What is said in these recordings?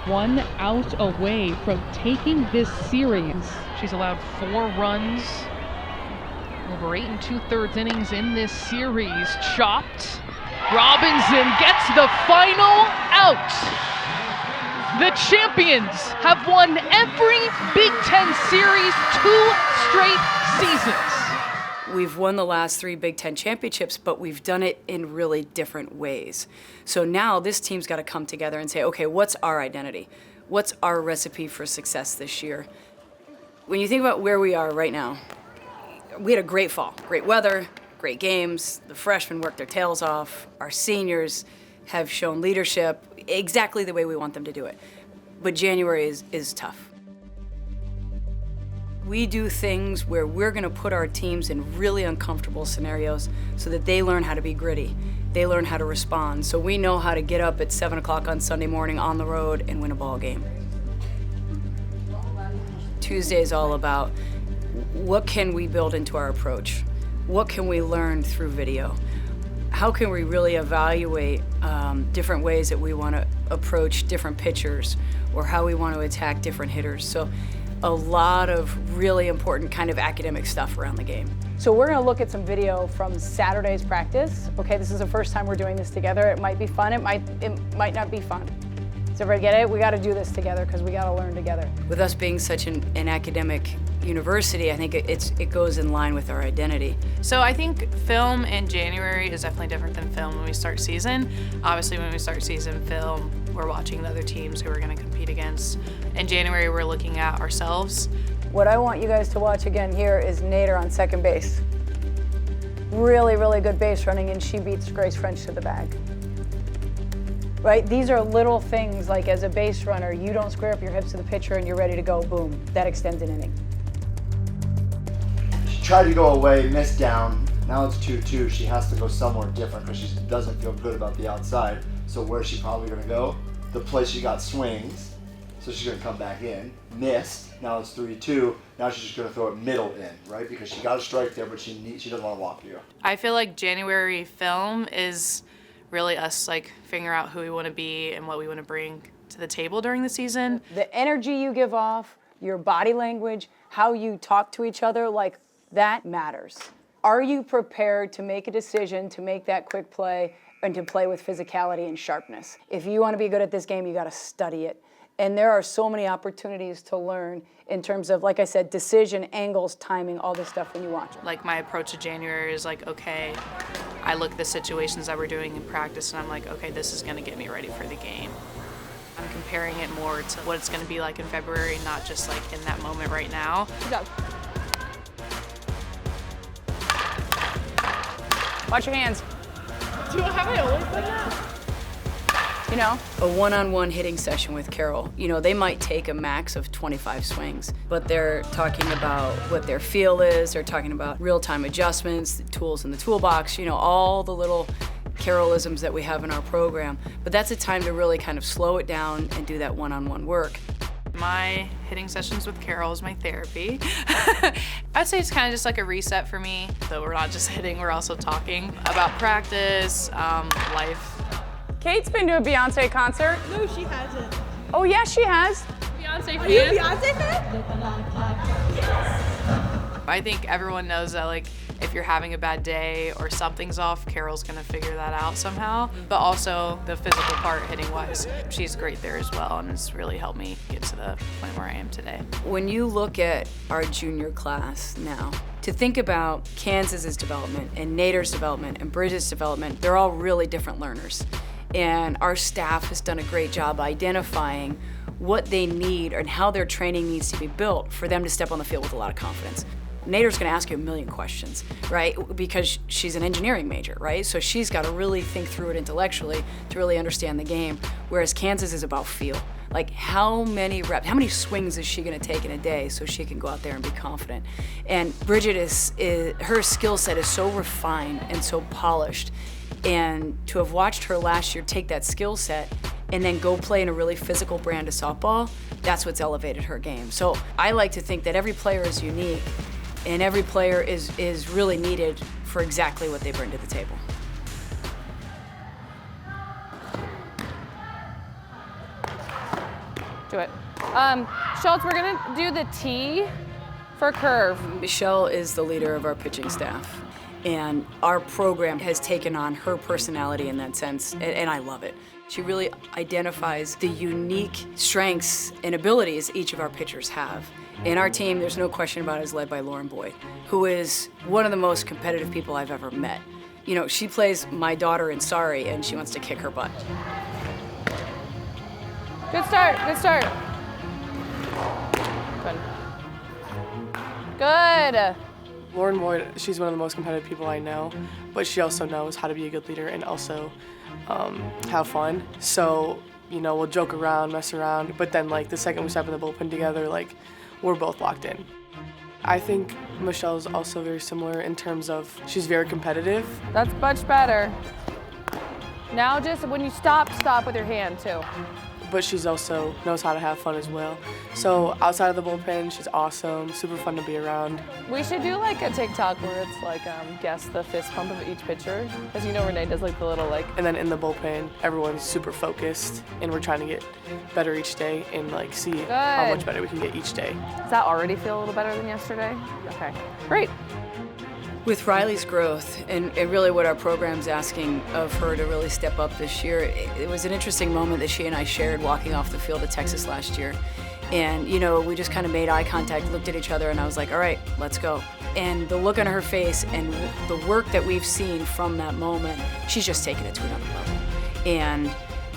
1 out away from taking this series. She's allowed 4 runs over 8 2/3 innings in this series. Chopped. Robinson gets the final out. The champions have won every Big Ten series 2 straight seasons. We've won the last 3 Big Ten championships, but we've done it in really different ways. So now this team's got to come together and say, okay, what's our identity? What's our recipe for success this year? When you think about where we are right now, we had a great fall, great weather, great games. The freshmen worked their tails off. Our seniors have shown leadership exactly the way we want them to do it. But January is tough. We do things where we're going to put our teams in really uncomfortable scenarios so that they learn how to be gritty. They learn how to respond. So we know how to get up at 7 o'clock on Sunday morning on the road and win a ball game. Tuesday is all about what can we build into our approach? What can we learn through video? How can we really evaluate different ways that we want to approach different pitchers or how we want to attack different hitters? So a lot of really important kind of academic stuff around the game. So we're going to look at some video from Saturday's practice. Okay, this is the first time we're doing this together. It might be fun, it might not be fun. Does everybody get it? We got to do this together because we got to learn together. With us being such an academic university, I think it goes in line with our identity. So I think film in January is definitely different than film when we start season. Obviously when we start season film, we're watching the other teams who we're going to compete against. In January, we're looking at ourselves. What I want you guys to watch again here is Neato on second base. Really, really good base running, and she beats Grace French to the bag. Right? These are little things like as a base runner, you don't square up your hips to the pitcher and you're ready to go, boom, that extends an inning. She tried to go away, missed down. Now it's 2-2. She has to go somewhere different because she doesn't feel good about the outside. So where's she probably going to go? The place she got swings. So she's going to come back in. Missed. Now it's 3-2. Now she's just going to throw it middle in, right? Because she got a strike there, but she doesn't want to walk you. I feel like January film is really us like figuring out who we want to be and what we want to bring to the table during the season. The energy you give off, your body language, how you talk to each other, like that matters. Are you prepared to make a decision, to make that quick play, and to play with physicality and sharpness? If you want to be good at this game, you got to study it. And there are so many opportunities to learn in terms of, like I said, decision, angles, timing, all this stuff when you watch it. Like my approach to January is like, okay, I look at the situations that we're doing in practice and I'm like, okay, this is going to get me ready for the game. I'm comparing it more to what it's going to be like in February, not just like in that moment right now. Good job. Watch your hands. Have I always done that? You know? A one-on-one hitting session with Carol, they might take a max of 25 swings, but they're talking about what their feel is, they're talking about real-time adjustments, the tools in the toolbox, all the little Carolisms that we have in our program. But that's a time to really kind of slow it down and do that one-on-one work. My hitting sessions with Carol is my therapy. I'd say it's kind of just like a reset for me. So we're not just hitting, we're also talking about practice, life. Kate's been to a Beyonce concert. No, she hasn't. Oh, yeah, she has. Beyonce fan? Are you a Beyonce fan? I think everyone knows that like if you're having a bad day or something's off, Carol's gonna figure that out somehow. But also the physical part hitting wise, she's great there as well and it's really helped me get to the point where I am today. When you look at our junior class now, to think about Kansas's development and Nader's development and Bridget's development, they're all really different learners. And our staff has done a great job identifying what they need and how their training needs to be built for them to step on the field with a lot of confidence. Nader's gonna ask you a million questions, right? Because she's an engineering major, right? So she's gotta really think through it intellectually to really understand the game, whereas Kansas is about feel. Like how many reps, how many swings is she gonna take in a day so she can go out there and be confident? And Bridget her skill set is so refined and so polished. And to have watched her last year take that skill set and then go play in a really physical brand of softball, that's what's elevated her game. So I like to think that every player is unique and every player is really needed for exactly what they bring to the table. do it. Schultz, we're gonna do the T for curve. Michelle is the leader of our pitching staff, and our program has taken on her personality in that sense, and I love it. She really identifies the unique strengths and abilities each of our pitchers have. And our team, there's no question about it, is led by Lauren Boyd, who is one of the most competitive people I've ever met. You know, she plays my daughter in Sorry, and she wants to kick her butt. Good start, good start. Good. Good. Lauren Boyd, she's one of the most competitive people I know, but she also knows how to be a good leader and also have fun. So, you know, we'll joke around, mess around, but then like the second we step in the bullpen together, like we're both locked in. I think Michelle's also very similar in terms of she's very competitive. That's much better. Now just when you stop with your hand too. But she's also knows how to have fun as well. So outside of the bullpen, she's awesome, super fun to be around. We should do like a TikTok where it's like guess the fist pump of each pitcher. Because you know Renee does like the little like. And then in the bullpen, everyone's super focused and we're trying to get better each day and like see how much better we can get each day. Does that already feel a little better than yesterday? Okay, great. With Riley's growth and really what our program's asking of her to really step up this year, it was an interesting moment that she and I shared walking off the field at Texas last year. And, you know, we just kind of made eye contact, looked at each other, and I was like, all right, let's go. And the look on her face and the work that we've seen from that moment, she's just taken it to another level. And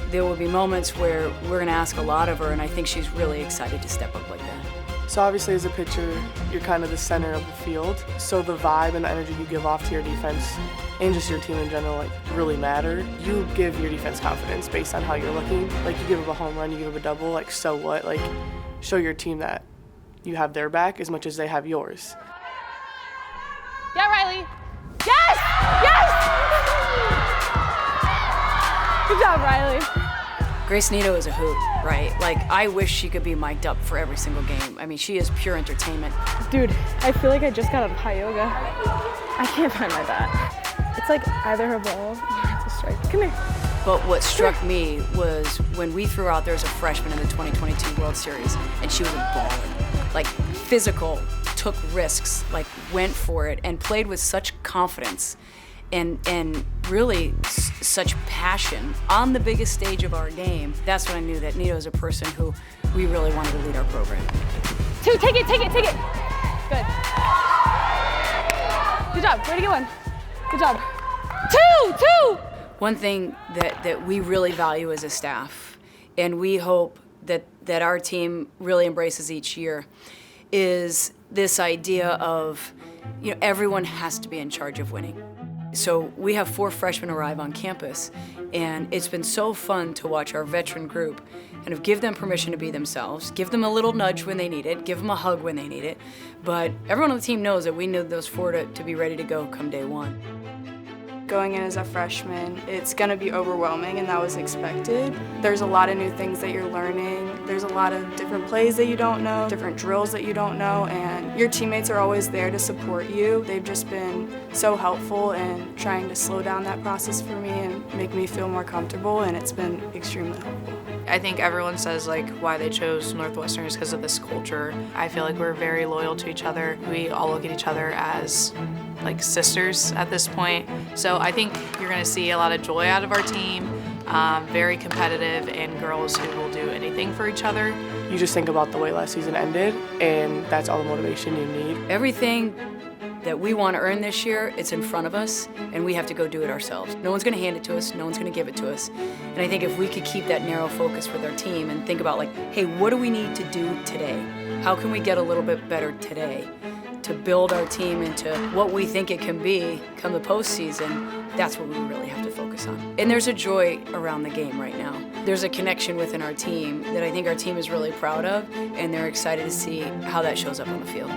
there will be moments where we're gonna ask a lot of her, and I think she's really excited to step up like that. So obviously as a pitcher, you're kind of the center of the field. So the vibe and the energy you give off to your defense and just your team in general like really matter. You give your defense confidence based on how you're looking. Like you give up a home run, you give up a double, like so what? Like show your team that you have their back as much as they have yours. Yeah, Riley. Yes! Yes! Good job, Riley. Grace Neato is a hoot, right? Like, I wish she could be mic'd up for every single game. I mean, she is pure entertainment. Dude, I feel like I just got out of high yoga. I can't find my bat. It's like either her ball or it's a strike. Come here. But what struck me was when we threw out there as a freshman in the 2022 World Series, and she was a baller. Like, physical, took risks, like, went for it, and played with such confidence. And really such passion on the biggest stage of our game. That's when I knew that Neato is a person who we really wanted to lead our program. Two, take it. Good. Good job, way to get one. Good job. Two! One thing that we really value as a staff, and we hope that our team really embraces each year, is this idea of, you know, everyone has to be in charge of winning. So we have 4 freshmen arrive on campus, and it's been so fun to watch our veteran group kind of give them permission to be themselves, give them a little nudge when they need it, give them a hug when they need it. But everyone on the team knows that we need those 4 to be ready to go come day one. Going in as a freshman, it's gonna be overwhelming, and that was expected. There's a lot of new things that you're learning. There's a lot of different plays that you don't know, different drills that you don't know, and your teammates are always there to support you. They've just been so helpful in trying to slow down that process for me and make me feel more comfortable, and it's been extremely helpful. I think everyone says like why they chose Northwestern is because of this culture. I feel like we're very loyal to each other. We all look at each other as like sisters at this point. So I think you're gonna see a lot of joy out of our team, very competitive, and girls who will do anything for each other. You just think about the way last season ended, and that's all the motivation you need. Everything that we want to earn this year, it's in front of us, and we have to go do it ourselves. No one's gonna hand it to us, no one's gonna give it to us. And I think if we could keep that narrow focus with our team and think about like, hey, what do we need to do today? How can we get a little bit better today to build our team into what we think it can be come the postseason? That's what we really have to focus on. And there's a joy around the game right now. There's a connection within our team that I think our team is really proud of, and they're excited to see how that shows up on the field.